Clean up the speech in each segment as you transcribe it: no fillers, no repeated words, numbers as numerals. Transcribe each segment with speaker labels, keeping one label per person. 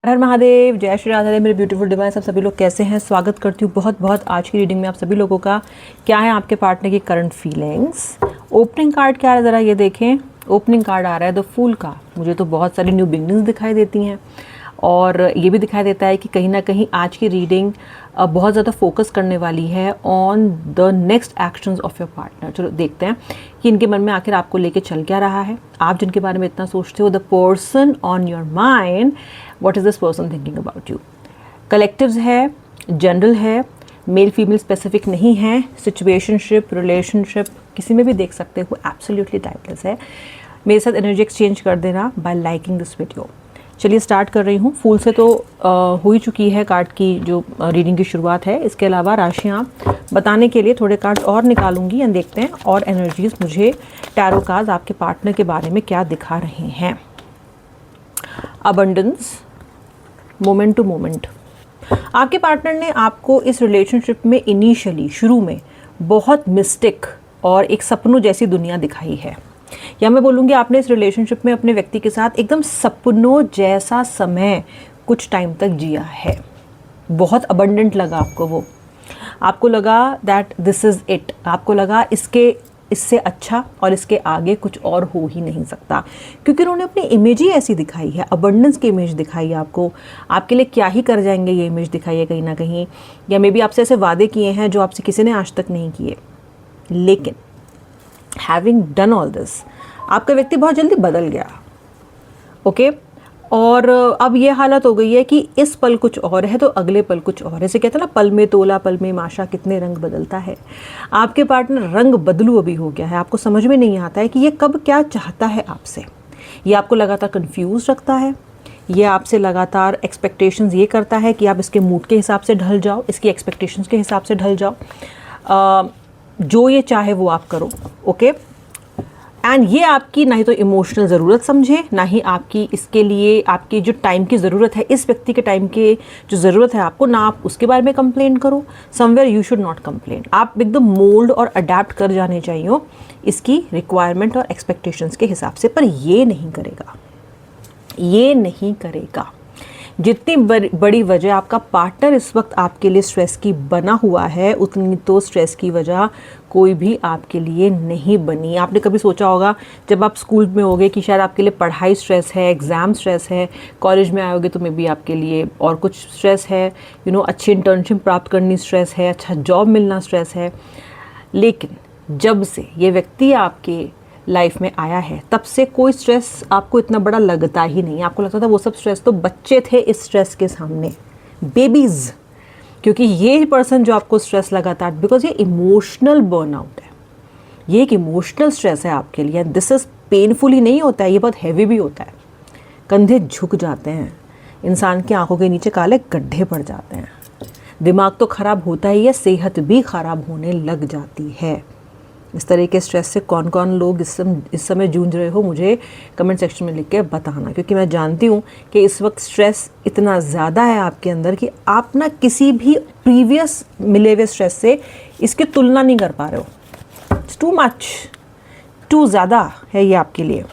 Speaker 1: हर हर महादेव, जय श्री राधे। मेरे beautiful device, आप सभी लोग कैसे हैं? स्वागत करती हूँ बहुत बहुत आज की रीडिंग में आप सभी लोगों का। क्या है आपके पार्टनर की करंट फीलिंग्स? ओपनिंग कार्ड क्या है ज़रा ये देखें। ओपनिंग कार्ड आ रहा है द फूल का। मुझे तो बहुत सारी न्यू बिगनिंग्स दिखाई देती हैं और ये भी दिखाई देता है कि कहीं ना कहीं आज की रीडिंग बहुत ज़्यादा फोकस करने वाली है on the next actions of your partner. चलो देखते हैं कि इनके मन में आखिर आपको लेके चल क्या रहा है। आप जिनके बारे में इतना सोचते हो, the person on your mind, what is this person thinking about you. Collectives है, जनरल है, मेल फीमेल स्पेसिफिक नहीं है, सिचुएशनशिप, रिलेशनशिप किसी में भी देख सकते हो, एब्सोल्युटली टाइपलेस है। मेरे साथ एनर्जी एक्सचेंज कर देना बाय लाइकिंग दिस वीडियो। चलिए स्टार्ट कर रही हूँ। फूल से तो हो ही चुकी है कार्ड की जो रीडिंग की शुरुआत है। इसके अलावा राशियाँ बताने के लिए थोड़े कार्ड्स और निकालूंगी एंड देखते हैं और एनर्जीज मुझे टैरो कार्ड्स आपके पार्टनर के बारे में क्या दिखा रहे हैं। Abundance, moment to moment. आपके पार्टनर ने आपको इस रिलेशनशिप में इनिशियली शुरू में बहुत मिस्टिक और एक सपनों जैसी दुनिया दिखाई है, या मैं बोलूँगी आपने इस रिलेशनशिप में अपने व्यक्ति के साथ एकदम सपनों जैसा समय कुछ टाइम तक जिया है। बहुत अबंडेंट लगा आपको वो, आपको लगा दैट दिस इज़ इट। आपको लगा इससे अच्छा और इसके आगे कुछ और हो ही नहीं सकता, क्योंकि उन्होंने अपनी इमेज ही ऐसी दिखाई है। अबंडेंस की इमेज दिखाई है आपको, आपके लिए क्या ही कर जाएंगे ये इमेज दिखाई है कहीं ना कहीं, या मे बी आपसे ऐसे वादे किए हैं जो आपसे किसी ने आज तक नहीं किए। लेकिन हैविंग डन ऑल दिस, आपका व्यक्ति बहुत जल्दी बदल गया। ओके और अब ये हालत हो गई है कि इस पल कुछ और है तो अगले पल कुछ और है। ऐसे कहते हैं ना, पल में तोला पल में माशा, कितने रंग बदलता है। आपके पार्टनर रंग बदलू अभी हो गया है। आपको समझ में नहीं आता है कि ये कब क्या चाहता है आपसे। ये आपको लगातार कंफ्यूज रखता है, ये आपसे लगातार एक्सपेक्टेशंस ये करता है कि आप इसके मूड के हिसाब से ढल जाओ, इसकी एक्सपेक्टेशंस के हिसाब से ढल जाओ। जो ये चाहे वो आप करो। ओके एंड ये आपकी ना ही तो इमोशनल ज़रूरत समझे, ना ही आपकी इसके लिए आपकी जो टाइम की ज़रूरत है, इस व्यक्ति के टाइम के जो ज़रूरत है आपको, ना आप उसके बारे में कंप्लेन करो। Somewhere you should not complain. आप एकदम मोल्ड और अडेप्ट कर जाने चाहिए इसकी रिक्वायरमेंट और एक्सपेक्टेशंस के हिसाब से, पर ये नहीं करेगा, ये नहीं करेगा। जितनी बड़ी वजह आपका पार्टनर इस वक्त आपके लिए स्ट्रेस की बना हुआ है, उतनी तो स्ट्रेस की वजह कोई भी आपके लिए नहीं बनी। आपने कभी सोचा होगा जब आप स्कूल में होगे कि शायद आपके लिए पढ़ाई स्ट्रेस है, एग्ज़ाम स्ट्रेस है, कॉलेज में आओगे तो मे बी आपके लिए और कुछ स्ट्रेस है, अच्छी इंटर्नशिप प्राप्त करनी स्ट्रेस है, अच्छा जॉब मिलना स्ट्रेस है। लेकिन जब से ये व्यक्ति आपके लाइफ में आया है तब से कोई स्ट्रेस आपको इतना बड़ा लगता ही नहीं। आपको लगता था वो सब स्ट्रेस तो बच्चे थे इस स्ट्रेस के सामने, बेबीज़। क्योंकि ये पर्सन जो आपको स्ट्रेस लगाता है, बिकॉज ये इमोशनल बर्नआउट है, ये एक इमोशनल स्ट्रेस है आपके लिए। दिस इज़ पेनफुल ही नहीं होता है, ये बहुत हैवी भी होता है। कंधे झुक जाते हैं, इंसान की आंखों के नीचे काले गड्ढे पड़ जाते हैं, दिमाग तो ख़राब होता ही है, सेहत भी ख़राब होने लग जाती है। इस तरह के स्ट्रेस से कौन कौन लोग इस समय जूझ रहे हो, मुझे कमेंट सेक्शन में लिख के बताना, क्योंकि मैं जानती हूँ कि इस वक्त स्ट्रेस इतना ज़्यादा है आपके अंदर कि आप ना किसी भी प्रीवियस मिले हुए स्ट्रेस से इसकी तुलना नहीं कर पा रहे हो। इट्स टू मच, टू ज़्यादा है ये आपके लिए।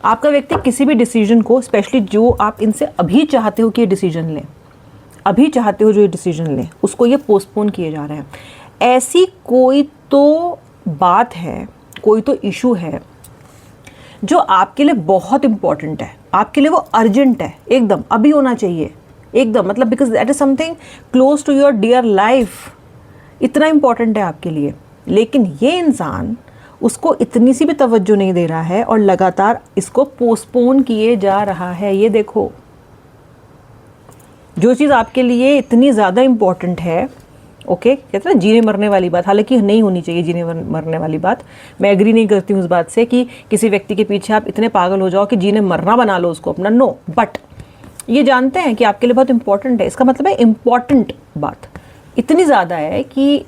Speaker 1: आपका व्यक्ति किसी भी डिसीजन को, स्पेशली जो आप इनसे अभी चाहते हो कि ये डिसीजन लें, अभी चाहते हो जो ये डिसीजन लें, उसको ये पोस्टपोन किए जा रहे हैं। ऐसी कोई तो बात है, कोई तो इशू है जो आपके लिए बहुत इंपॉर्टेंट है, आपके लिए वो अर्जेंट है, एकदम अभी होना चाहिए, एकदम, मतलब because that is something close to your dear life, इतना इंपॉर्टेंट है आपके लिए। लेकिन ये इंसान उसको इतनी सी भी तवज्जो नहीं दे रहा है और लगातार इसको पोस्टपोन किए जा रहा है। ये देखो, जो चीज़ आपके लिए इतनी ज़्यादा इंपॉर्टेंट है, ओके कहते हैं जीने मरने वाली बात, हालांकि नहीं होनी चाहिए जीने मरने वाली बात। मैं एग्री नहीं करती हूँ उस बात से कि किसी व्यक्ति के पीछे आप इतने पागल हो जाओ कि जीने मरना बना लो उसको अपना, नो। बट ये जानते हैं कि आपके लिए बहुत इंपॉर्टेंट है। इसका मतलब है इंपॉर्टेंट बात इतनी ज़्यादा है कि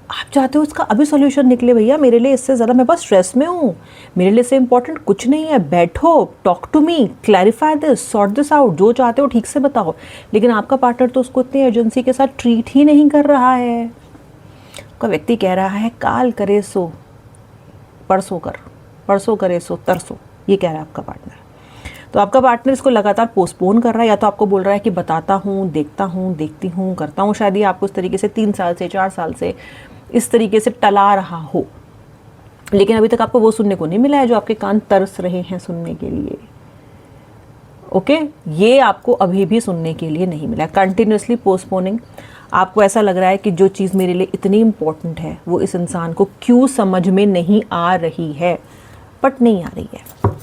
Speaker 1: आप चाहते हो इसका अभी सॉल्यूशन निकले। भैया मेरे लिए इससे ज़्यादा, मैं बस स्ट्रेस में हूँ, मेरे लिए इससे इंपॉर्टेंट कुछ नहीं है, बैठो, talk to me, clarify this, sort this out, जो चाहते हो ठीक से बताओ। लेकिन आपका पार्टनर तो उसको इतनी अर्जेंसी के साथ ट्रीट ही नहीं कर रहा है। आपका व्यक्ति कह रहा है काल करे सो परसों कर, परसों करे सो तरसों, ये कह रहा है आपका पार्टनर। तो आपका पार्टनर इसको लगातार पोस्टपोन कर रहा है, या तो आपको बोल रहा है कि बताता हूँ, देखता हूँ, देखती हूँ, करता हूँ। शायद ये आपको इस तरीके से 3 साल से 4 साल से इस तरीके से टला रहा हो, लेकिन अभी तक आपको वो सुनने को नहीं मिला है जो आपके कान तरस रहे हैं सुनने के लिए। ओके, ये आपको अभी भी सुनने के लिए नहीं मिला। Continuously postponing. आपको ऐसा लग रहा है कि जो चीज़ मेरे लिए इतनी इम्पोर्टेंट है वो इस इंसान को क्यों समझ में नहीं आ रही है, बट नहीं आ रही है।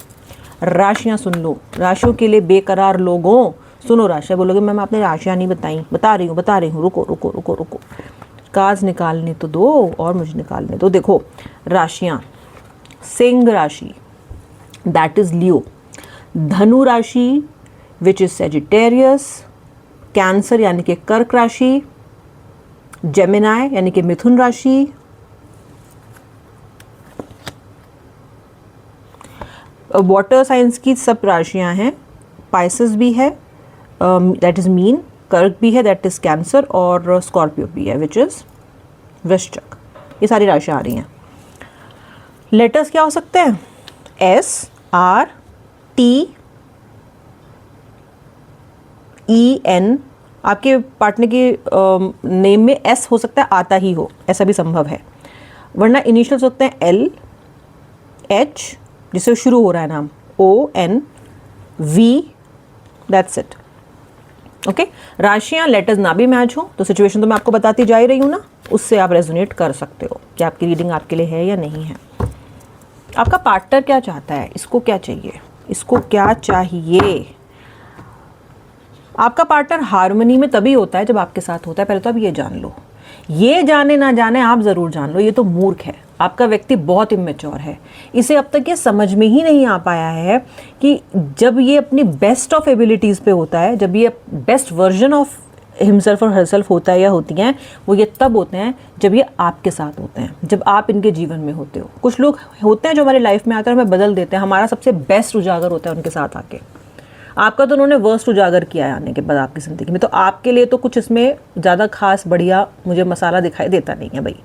Speaker 1: राशियां सुन लो, राशियों के लिए बेकरार लोगों सुनो। राशियां बोलोगे मैम आपने राशियां नहीं बताई, बता रही हूँ, रुको रुको रुको रुको, कार्ड्स निकालने तो दो और मुझे निकालने दो। देखो राशियां, सिंह राशि दैट इज लियो, धनु राशि विच इज सेजिटेरियस, कैंसर यानी कि कर्क राशि, जेमिनाई यानी कि मिथुन राशि, वाटर साइंस की सब राशियां हैं, पाइसेस भी है दैट इज मीन, कर्क भी है दैट इज कैंसर, और स्कॉर्पियो भी है विच इज वृश्चिक। ये सारी राशियां आ रही हैं। लेटर्स क्या हो सकते हैं? S, R, T, E, N. आपके पार्टनर के नेम में एस हो सकता है आता ही हो, ऐसा भी संभव है, वरना इनिशियल्स होते हैं एल, एच जिससे शुरू हो रहा है नाम, O, N, V, that's it. Okay, राशियां लेटर्स ना भी मैच हो तो सिचुएशन तो मैं आपको बताती जा ही रही हूँ ना, उससे आप रेजोनेट कर सकते हो कि आपकी रीडिंग आपके लिए है या नहीं है। आपका पार्टनर क्या चाहता है, इसको क्या चाहिए, इसको क्या चाहिए? आपका पार्टनर हार्मनी में तभी होता है जब आपके साथ होता है। पहले तो आप ये जान लो, ये जाने ना जाने आप ज़रूर जान लो, ये तो मूर्ख है। आपका व्यक्ति बहुत इमेच्योर है। इसे अब तक ये समझ में ही नहीं आ पाया है कि जब ये अपनी बेस्ट ऑफ एबिलिटीज़ पे होता है, जब ये बेस्ट वर्जन ऑफ हिमसेल्फ और हरसेल्फ होता है या होती हैं, वो ये तब होते हैं जब ये आपके साथ होते हैं, जब आप इनके जीवन में होते हो। कुछ लोग होते हैं जो हमारी लाइफ में आकर हमें बदल देते हैं, हमारा सबसे बेस्ट उजागर होता है उनके साथ आके। आपका तो उन्होंने वर्स्ट उजागर किया है आने के बाद आपकी ज़िंदगी में, तो आपके लिए तो कुछ इसमें ज़्यादा खास बढ़िया मुझे मसाला दिखाई देता नहीं है भाई।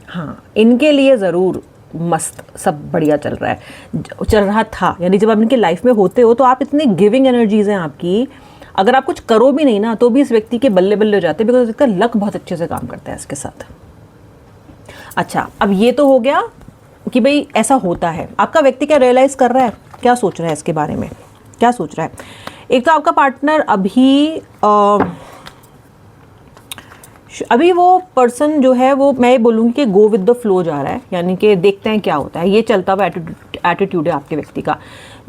Speaker 1: हाँ, इनके लिए ज़रूर मस्त सब बढ़िया चल रहा है, चल रहा था। यानी जब आप इनकी लाइफ में होते हो तो आप इतनी गिविंग एनर्जीज हैं आपकी, अगर आप कुछ करो भी नहीं ना तो भी इस व्यक्ति के बल्ले बल्ले हो जाते हैं, बिकॉज इसका लक बहुत अच्छे से काम करता है इसके साथ। अच्छा, अब ये तो हो गया कि भाई ऐसा होता है। आपका व्यक्ति क्या रियलाइज़ कर रहा है, क्या सोच रहा है इसके बारे में, क्या सोच रहा है? एक तो आपका पार्टनर अभी वो पर्सन जो है वो, मैं ये बोलूँगी कि गो विद द फ्लो जा रहा है, यानी कि देखते हैं क्या होता है। ये चलता हुआ एटीट्यूड है आपके व्यक्ति का।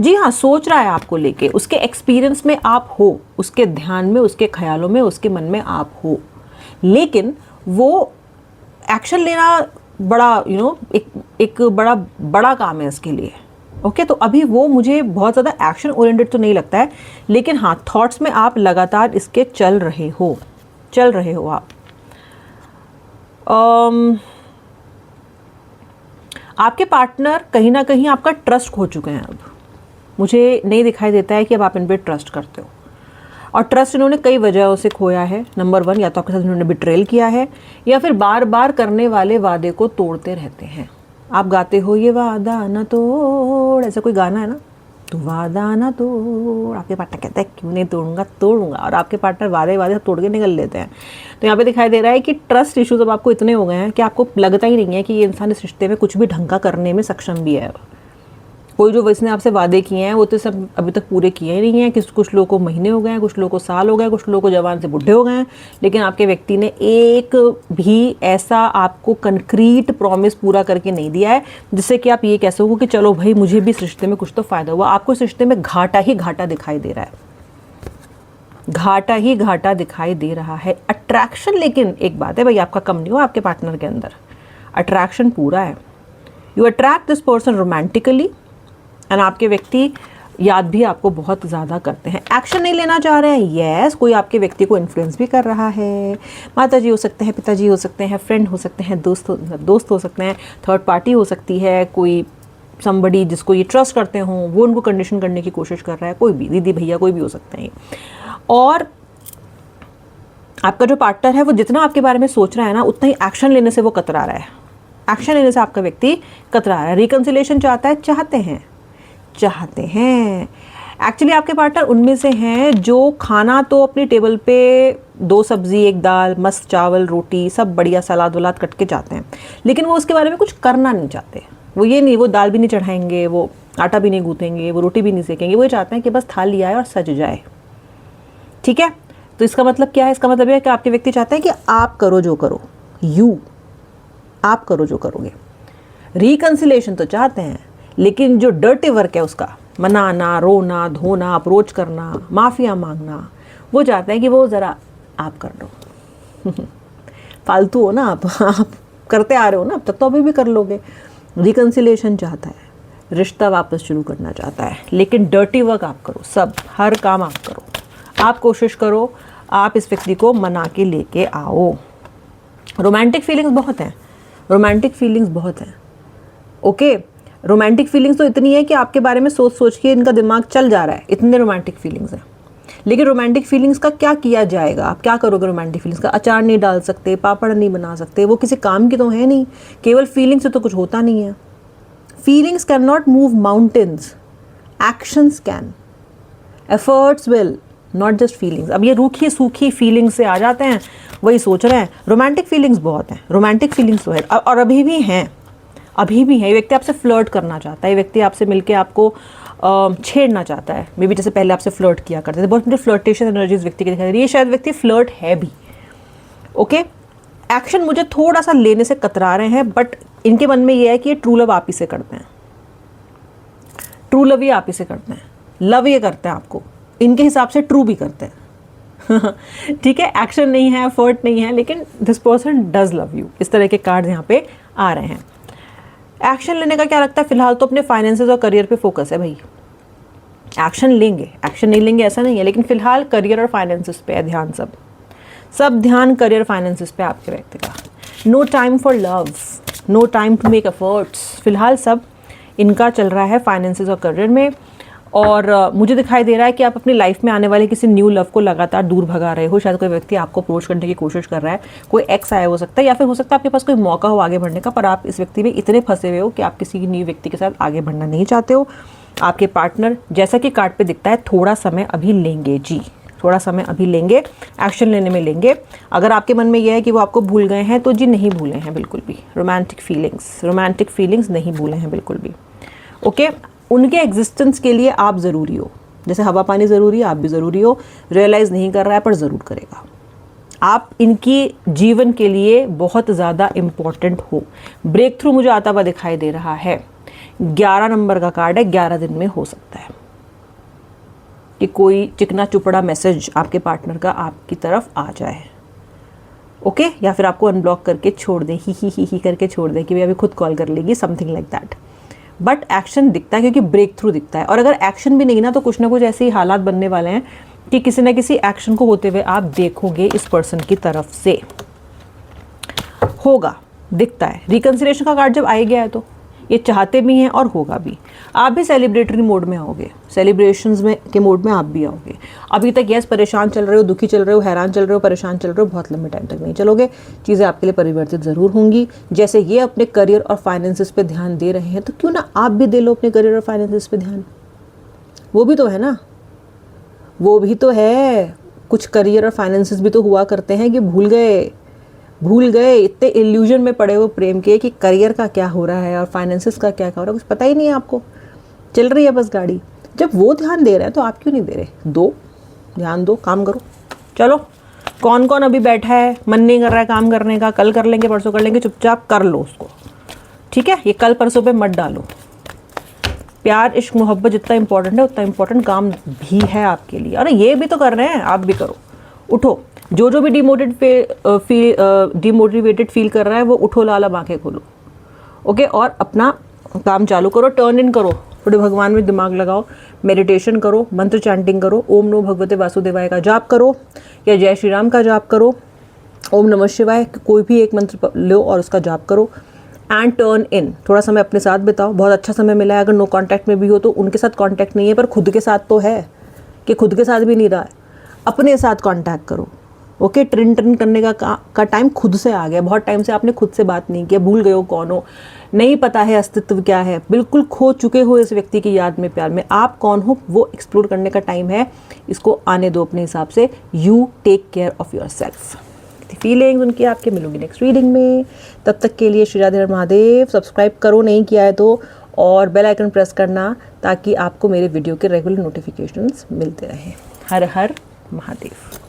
Speaker 1: जी हाँ, सोच रहा है आपको लेके, उसके एक्सपीरियंस में आप हो, उसके ध्यान में, उसके ख्यालों में, उसके मन में आप हो, लेकिन वो एक्शन लेना बड़ा एक बड़ा काम है इसके लिए। ओके, तो अभी वो मुझे बहुत ज़्यादा एक्शन ओरिएंटेड तो नहीं लगता है, लेकिन हाँ, थॉट्स में आप लगातार इसके चल रहे हो आप। आपके पार्टनर कहीं ना कहीं आपका ट्रस्ट खो चुके हैं। अब मुझे नहीं दिखाई देता है कि अब आप इन पर ट्रस्ट करते हो, और ट्रस्ट इन्होंने कई वजहों से खोया है। नंबर 1, या तो आपके साथ इन्होंने बिट्रेल किया है, या फिर बार बार करने वाले वादे को तोड़ते रहते हैं। आप गाते हो ये वादा ना तोड़, ऐसा कोई गाना है ना, तो वादा ना तोड़। आपके पार्टनर कहता है क्यों नहीं तोड़ूंगा, और आपके पार्टनर वादे तोड़ के निकल लेते हैं। तो यहाँ पे दिखाई दे रहा है कि ट्रस्ट इश्यूज अब आपको इतने हो गए हैं कि आपको लगता ही नहीं है कि ये इंसान इस रिश्ते में कुछ भी ढंग का करने में सक्षम भी है। कोई जो इसने आपसे वादे किए हैं वो तो सब अभी तक पूरे किए ही नहीं हैं। कुछ लोगों को महीने हो गए हैं, कुछ लोगों को साल हो गए, कुछ लोगों को जवान से बुढ़े हो गए हैं, लेकिन आपके व्यक्ति ने एक भी ऐसा आपको कंक्रीट प्रॉमिस पूरा करके नहीं दिया है जिससे कि आप ये कह सको कि चलो भाई मुझे भी इस रिश्ते में कुछ तो फ़ायदा हुआ। आपको इस रिश्ते में घाटा ही घाटा दिखाई दे रहा है, घाटा ही घाटा दिखाई दे रहा है। अट्रैक्शन, लेकिन एक बात है भाई, आपका कम नहीं हो, आपके पार्टनर के अंदर अट्रैक्शन पूरा है। You attract this person romantically, and आपके व्यक्ति याद भी आपको बहुत ज़्यादा करते हैं। एक्शन नहीं लेना चाह रहे हैं, यस, कोई आपके व्यक्ति को इन्फ्लुएंस भी कर रहा है। माताजी हो सकते हैं, पिताजी हो सकते हैं, फ्रेंड हो सकते हैं, दोस्त हो सकते हैं, थर्ड पार्टी हो सकती है, कोई समबडी जिसको ये ट्रस्ट करते हो वो उनको कंडीशन करने की कोशिश कर रहा है, कोई भी, दीदी भैया कोई भी हो सकते हैं। और आपका जो पार्टनर है वो जितना आपके बारे में सोच रहा है ना, उतना ही एक्शन लेने से वो कतरा रहा है। एक्शन लेने से आपका व्यक्ति कतरा रहा है। रिकन्सिलिएशन चाहता है, चाहते हैं, एक्चुअली आपके पार्टनर उनमें से हैं जो खाना तो अपनी टेबल पे 2 सब्जी 1 दाल मस्त चावल रोटी सब बढ़िया सलाद वलाद कट के जाते हैं, लेकिन वो उसके बारे में कुछ करना नहीं चाहते। वो ये नहीं, वो दाल भी नहीं चढ़ाएंगे, वो आटा भी नहीं गूँथेंगे, वो रोटी भी नहीं सेकेंगे, वो ये चाहते हैं कि बस थाली आए और सज जाए। ठीक है, तो इसका मतलब क्या है? इसका मतलब यह है कि आपके व्यक्ति चाहते हैं कि आप करो जो करो, आप करो जो करोगे। रिकंसिलेशन तो चाहते हैं, लेकिन जो डर्टी वर्क है उसका, मनाना, रोना, धोना, अप्रोच करना, माफ़िया मांगना, वो चाहते हैं कि वो ज़रा आप कर लो। फालतू हो ना आप करते आ रहे हो ना, अब तक तो अभी भी कर लोगे। रिकंसिलेशन चाहता है, रिश्ता वापस शुरू करना चाहता है, लेकिन डर्टी वर्क आप करो, सब हर काम आप करो। आप कोशिश करो, आप इस व्यक्ति को मना के लेके आओ। रोमांटिक फीलिंग्स बहुत हैं, रोमांटिक फीलिंग्स बहुत हैं। ओके, रोमांटिक फीलिंग्स तो इतनी है कि आपके बारे में सोच सोच के इनका दिमाग चल जा रहा है, इतने रोमांटिक फीलिंग्स हैं। लेकिन रोमांटिक फीलिंग्स का क्या किया जाएगा? आप क्या करोगे रोमांटिक फीलिंग्स का? अचार नहीं डाल सकते, पापड़ नहीं बना सकते, वो किसी काम की तो है नहीं। केवल फीलिंग्स से तो कुछ होता नहीं है। Feelings can not move mountains, actions can, efforts will, not just feelings. अब ये रूखी सूखी फीलिंग्स से आ जाते हैं, वही सोच रहे हैं। रोमांटिक फीलिंग्स बहुत हैं, रोमांटिक फीलिंग्स तो है और अभी भी हैं, अभी भी है। ये व्यक्ति आपसे फ्लर्ट करना चाहता है, ये व्यक्ति आपसे मिलके आपको छेड़ना चाहता है। मे बी जैसे पहले आपसे फ्लर्ट किया करते थे, बहुत मुझे फ्लर्टेशन एनर्जी इस व्यक्ति की दिखाई दे रही है। शायद व्यक्ति फ्लर्ट है भी। ओके, एक्शन मुझे थोड़ा सा लेने से कतरा रहे हैं, बट इनके मन में ये है कि ये ट्रू लव आप ही से करते हैं, ट्रू लव ये आप ही से करते हैं, लव ये करते हैं आपको, इनके हिसाब से ट्रू भी करते हैं। ठीक है, एक्शन नहीं है, एफर्ट नहीं है, लेकिन this person does love you. इस तरह के कार्ड यहाँ पे आ रहे हैं। एक्शन लेने का क्या लगता है? फिलहाल तो अपने फाइनेंसेस और करियर पे फोकस है भाई। एक्शन लेंगे, एक्शन नहीं लेंगे ऐसा नहीं है, लेकिन फिलहाल करियर और फाइनेंसेस पे है ध्यान। सब ध्यान करियर फाइनेंसेस पे आपके व्यक्ति का। No time for love, no time to make efforts. फिलहाल सब इनका चल रहा है फाइनेंसेस और करियर में। और मुझे दिखाई दे रहा है कि आप अपनी लाइफ में आने वाले किसी न्यू लव को लगातार दूर भगा रहे हो। शायद कोई व्यक्ति आपको अप्रोच करने की कोशिश कर रहा है, कोई एक्स आया हो सकता है, या फिर हो सकता है आपके पास कोई मौका हो आगे बढ़ने का, पर आप इस व्यक्ति में इतने फंसे हुए हो कि आप किसी न्यू व्यक्ति के साथ आगे बढ़ना नहीं चाहते हो। आपके पार्टनर, जैसा कि कार्ड पे दिखता है, थोड़ा समय अभी लेंगे जी, थोड़ा समय अभी लेंगे, एक्शन लेने में लेंगे। अगर आपके मन में यह है कि वो आपको भूल गए हैं, तो जी नहीं भूले हैं बिल्कुल भी। रोमांटिक फीलिंग्स नहीं भूले हैं बिल्कुल भी। ओके, उनके एग्जिस्टेंस के लिए आप ज़रूरी हो, जैसे हवा पानी ज़रूरी है, आप भी ज़रूरी हो। रियलाइज़ नहीं कर रहा है पर ज़रूर करेगा। आप इनकी जीवन के लिए बहुत ज़्यादा इम्पॉर्टेंट हो। ब्रेक थ्रू मुझे आता हुआ दिखाई दे रहा है। 11 नंबर का कार्ड है, 11 दिन में हो सकता है कि कोई चिकना चुपड़ा मैसेज आपके पार्टनर का आपकी तरफ आ जाए। ओके, या फिर आपको अनब्लॉक करके छोड़ दे, ही करके छोड़ दे कि भाई अभी खुद कॉल कर लेगी, something like that. But action दिखता है, क्योंकि ब्रेक थ्रू दिखता है। और अगर एक्शन भी नहीं ना, तो कुछ ना कुछ ऐसे ही हालात बनने वाले हैं कि किसी ना किसी एक्शन को होते हुए आप देखोगे इस पर्सन की तरफ से। होगा, दिखता है। रिकंसिलेशन का कार्ड जब आ गया है तो ये चाहते भी हैं और होगा भी। आप भी सेलिब्रेटरी मोड में आओगे, सेलिब्रेशंस में के मोड में आप भी आओगे। अभी तक यस परेशान चल रहे हो, दुखी चल रहे हो, हैरान चल रहे हो, परेशान चल रहे हो, बहुत लंबे टाइम तक नहीं चलोगे। चीज़ें आपके लिए परिवर्तित ज़रूर होंगी। जैसे ये अपने करियर और फाइनेंसेस पे ध्यान दे रहे हैं, तो क्यों ना आप भी दे लो अपने करियर और फाइनेंसेस पे ध्यान। वो भी तो है ना, वो भी तो है। कुछ करियर और फाइनेंसेस भी तो हुआ करते हैं कि भूल गए इतने इल्यूजन में पड़े हो प्रेम के कि करियर का क्या हो रहा है और फाइनेंसेस का क्या हो रहा है, कुछ पता ही नहीं है आपको। चल रही है बस गाड़ी। जब वो ध्यान दे रहा है तो आप क्यों नहीं दे रहे? ध्यान दो, काम करो। चलो, कौन कौन अभी बैठा है, मन नहीं कर रहा है काम करने का, कल कर लेंगे, परसों कर लेंगे, चुपचाप कर लो उसको। ठीक है, ये कल परसों पे मत डालो। प्यार इश्क मोहब्बत जितना इंपॉर्टेंट है, उतना इंपॉर्टेंट काम भी है आपके लिए। अरे ये भी तो कर रहे हैं, आप भी करो। उठो, जो भी डिमोटिवेटेड फील कर रहा है, वो उठो, लाल आंखें खोलो। ओके, और अपना काम चालू करो, टर्न इन करो, थोड़े भगवान में दिमाग लगाओ, मेडिटेशन करो, मंत्र चैंटिंग करो, ओम नमो भगवते वासुदेवाय का जाप करो या जय श्री राम का जाप करो, ओम नमः शिवाय, कोई भी एक मंत्र लो और उसका जाप करो एंड टर्न इन। थोड़ा समय अपने साथ बिताओ, बहुत अच्छा समय मिला है। अगर नो कांटेक्ट में भी हो तो उनके साथ कांटेक्ट नहीं है, पर खुद के साथ तो है कि खुद के साथ भी नहीं रहा है। अपने साथ कांटेक्ट करो, ओके, ट्रिन ट्रिन करने का टाइम खुद से आ गया। बहुत टाइम से आपने खुद से बात नहीं किया, भूल गए हो कौन हो, नहीं पता है अस्तित्व क्या है, बिल्कुल खो चुके हो इस व्यक्ति की याद में, प्यार में। आप कौन हो वो एक्सप्लोर करने का टाइम है, इसको आने दो अपने हिसाब से। You take care of yourself. Feelings उनकी आपके मिलूंगी नेक्स्ट रीडिंग में। तब तक के लिए श्री राधे महादेव। सब्सक्राइब करो नहीं किया है तो, और बेल आइकन प्रेस करना ताकि आपको मेरे वीडियो के रेगुलर नोटिफिकेशंस मिलते रहें। हर हर महादेव।